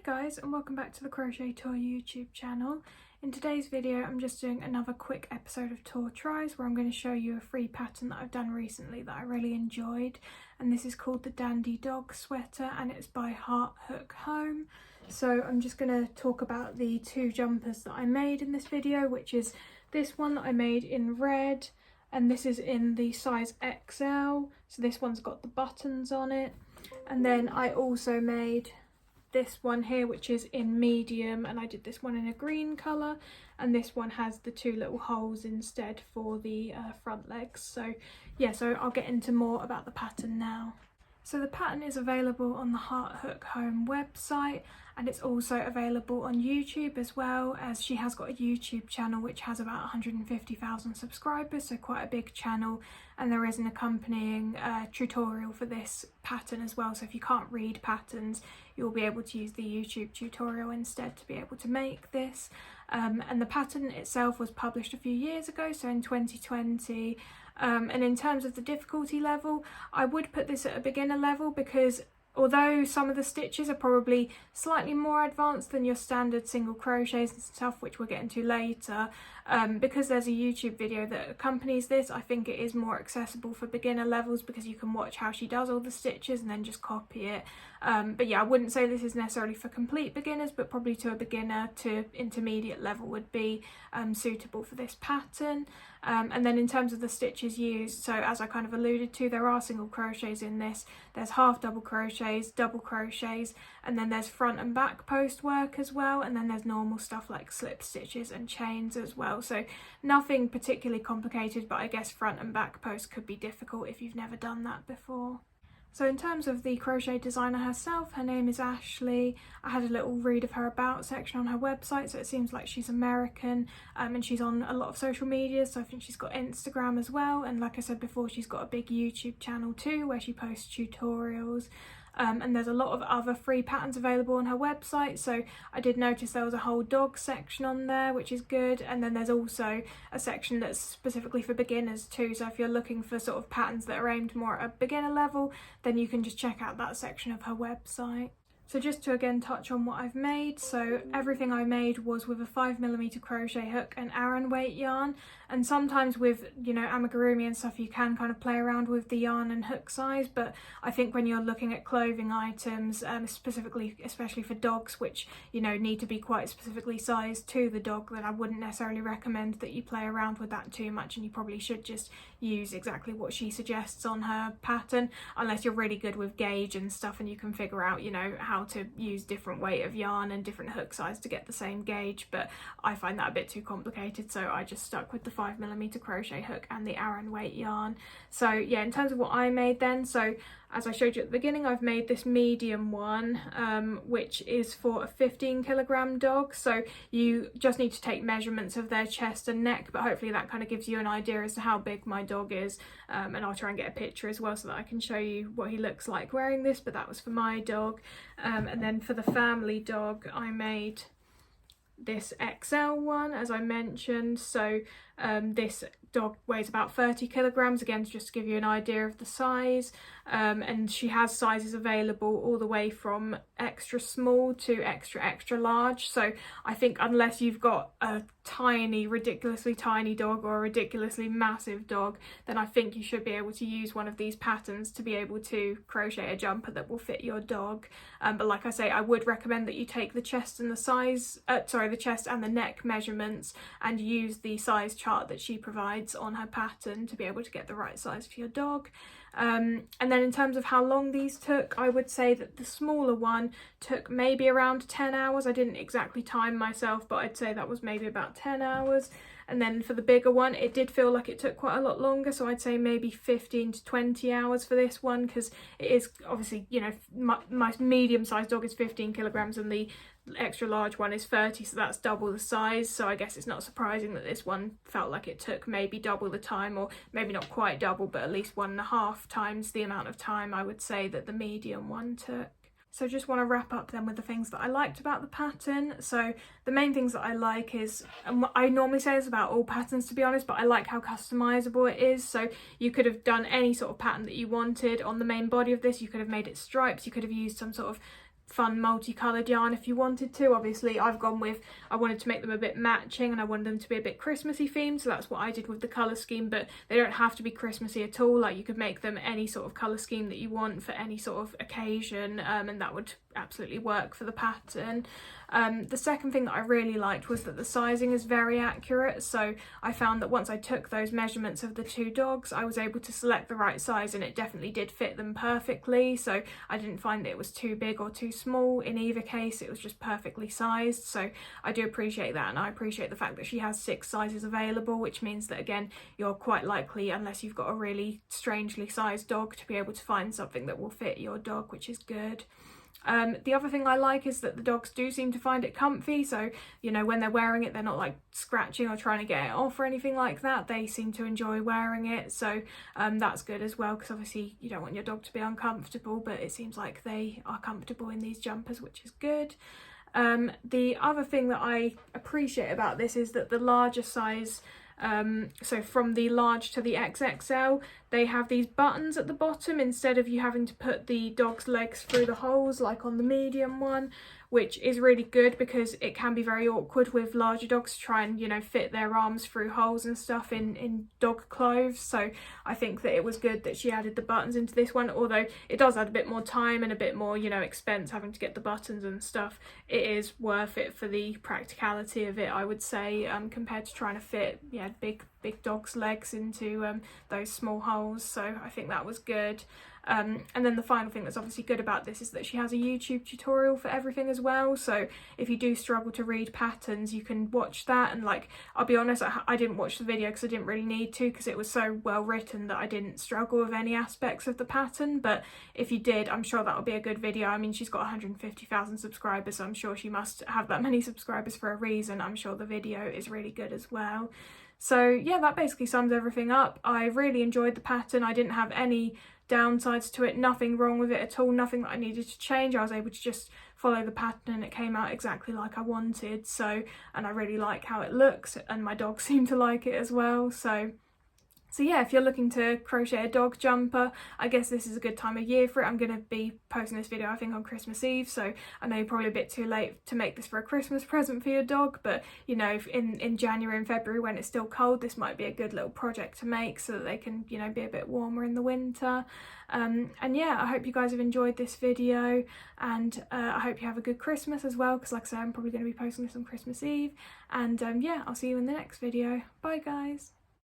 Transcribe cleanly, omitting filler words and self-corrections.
Hi guys, and welcome back to the Crochet Tor YouTube channel. In today's video I'm just doing another quick episode of Tor Tries where I'm going to show you a free pattern that I've done recently that I really enjoyed, and this is called the Dandy Dog Sweater and it's by Heart Hook Home. So I'm just going to talk about the two jumpers that I made in this video, which is this one that I made in red and this is in the size XL, so this one's got the buttons on it. And then I also made this one here which is in medium, and I did this one in a green colour, and this one has the two little holes instead for the front legs. So yeah, so I'll get into more about the pattern now. So the pattern is available on the Heart Hook Home website, and it's also available on YouTube as well, as she has got a YouTube channel which has about 150,000 subscribers, so quite a big channel, and there is an accompanying tutorial for this pattern as well. So if you can't read patterns, you'll be able to use the YouTube tutorial instead to be able to make this. And the pattern itself was published a few years ago, so in 2020. And in terms of the difficulty level, I would put this at a beginner level because although some of the stitches are probably slightly more advanced than your standard single crochets and stuff, which we'll get into later, because there's a YouTube video that accompanies this, I think it is more accessible for beginner levels because you can watch how she does all the stitches and then just copy it. But yeah, I wouldn't say this is necessarily for complete beginners, but probably to a beginner to intermediate level would be suitable for this pattern. And then in terms of the stitches used, so as I kind of alluded to, there are single crochets in this. There's half double crochets, double crochets, and then there's front and back post work as well, and then there's normal stuff like slip stitches and chains as well. So nothing particularly complicated, but I guess front and back post could be difficult if you've never done that before. So in terms of the crochet designer herself, her name is Ashley. I had a little read of her about section on her website, so it seems like she's American, and she's on a lot of social media, so I think she's got Instagram as well, and like I said before, she's got a big YouTube channel too where she posts tutorials. And there's a lot of other free patterns available on her website, so I did notice there was a whole dog section on there, which is good, and then there's also a section that's specifically for beginners too, so if you're looking for sort of patterns that are aimed more at a beginner level, then you can just check out that section of her website. So just to again touch on what I've made, so everything I made was with a 5mm crochet hook and Aran weight yarn, and sometimes with, you know, amigurumi and stuff you can kind of play around with the yarn and hook size, but I think when you're looking at clothing items, specifically especially for dogs, which, you know, need to be quite specifically sized to the dog, then I wouldn't necessarily recommend that you play around with that too much, and you probably should just use exactly what she suggests on her pattern, unless you're really good with gauge and stuff and you can figure out, you know, how to use different weight of yarn and different hook size to get the same gauge, but I find that a bit too complicated, so I just stuck with the 5mm crochet hook and the Aran weight yarn. So yeah, in terms of what I made then, so as I showed you at the beginning, I've made this medium one, which is for a 15kg dog, so you just need to take measurements of their chest and neck, but hopefully that kind of gives you an idea as to how big my dog is, and I'll try and get a picture as well so that I can show you what he looks like wearing this, but that was for my dog. And then for the family dog, I made this XL one, as I mentioned, so this dog weighs about 30kg, again just to give you an idea of the size, and she has sizes available all the way from extra small to extra large, so I think unless you've got a tiny, ridiculously tiny dog or a ridiculously massive dog, then I think you should be able to use one of these patterns to be able to crochet a jumper that will fit your dog. But like I say, I would recommend that you take the chest and the size, the chest and the neck measurements and use the size chart that she provides on her pattern to be able to get the right size for your dog. And then in terms of how long these took, I would say that the smaller one took maybe around 10 hours. I didn't exactly time myself, but I'd say that was maybe about 10 hours. And then for the bigger one, it did feel like it took quite a lot longer, so I'd say maybe 15 to 20 hours for this one, because it is obviously, you know, my medium-sized dog is 15kg and the extra large one is 30, so that's double the size, so I guess it's not surprising that this one felt like it took maybe double the time, or maybe not quite double, but at least 1.5 times the amount of time I would say that the medium one took. So just want to wrap up then with the things that I liked about the pattern. So the main things that I like is, and I normally say this about all patterns to be honest, but I like how customizable it is. So you could have done any sort of pattern that you wanted on the main body of this. You could have made it stripes, you could have used some sort of fun multicoloured yarn if you wanted to. Obviously I've gone with, I wanted to make them a bit matching and I wanted them to be a bit Christmassy themed, so that's what I did with the colour scheme, but they don't have to be Christmassy at all. Like, you could make them any sort of colour scheme that you want for any sort of occasion, and that would absolutely work for the pattern. The second thing that I really liked was that the sizing is very accurate, so I found that once I took those measurements of the two dogs, I was able to select the right size and it definitely did fit them perfectly, so I didn't find that it was too big or too small. In either case, it was just perfectly sized, so I do appreciate that, and I appreciate the fact that she has 6 sizes available, which means that, again, you're quite likely, unless you've got a really strangely sized dog, to be able to find something that will fit your dog, which is good. The other thing I like is that the dogs do seem to find it comfy, so, you know, when they're wearing it, they're not like scratching or trying to get it off or anything like that. They seem to enjoy wearing it, so that's good as well, because obviously you don't want your dog to be uncomfortable, but it seems like they are comfortable in these jumpers, which is good. The other thing that I appreciate about this is that the larger size, so from the large to the XXL, they have these buttons at the bottom instead of you having to put the dog's legs through the holes like on the medium one, which is really good because it can be very awkward with larger dogs to try and, you know, fit their arms through holes and stuff in dog clothes. So I think that it was good that she added the buttons into this one, although it does add a bit more time and a bit more, you know, expense having to get the buttons and stuff. It is worth it for the practicality of it, I would say, compared to trying to fit, yeah, big dog's legs into those small holes. So I think that was good. And then the final thing that's obviously good about this is that she has a YouTube tutorial for everything as well, so if you do struggle to read patterns, you can watch that. And, like, I'll be honest, I didn't watch the video because I didn't really need to, because it was so well written that I didn't struggle with any aspects of the pattern. But if you did, I'm sure that'll be a good video. I mean, she's got 150,000 subscribers, so I'm sure she must have that many subscribers for a reason. I'm sure the video is really good as well. So yeah, that basically sums everything up. I really enjoyed the pattern. I didn't have any downsides to it, nothing wrong with it at all, nothing that I needed to change. I was able to just follow the pattern and it came out exactly like I wanted. So, and I really like how it looks, and my dog seemed to like it as well. So yeah, if you're looking to crochet a dog jumper, I guess this is a good time of year for it. I'm going to be posting this video, I think, on Christmas Eve, so I know you're probably a bit too late to make this for a Christmas present for your dog, but, you know, if in January and February when it's still cold, this might be a good little project to make so that they can, you know, be a bit warmer in the winter. And yeah, I hope you guys have enjoyed this video, and I hope you have a good Christmas as well, because like I said, I'm probably going to be posting this on Christmas Eve. And yeah, I'll see you in the next video. Bye guys.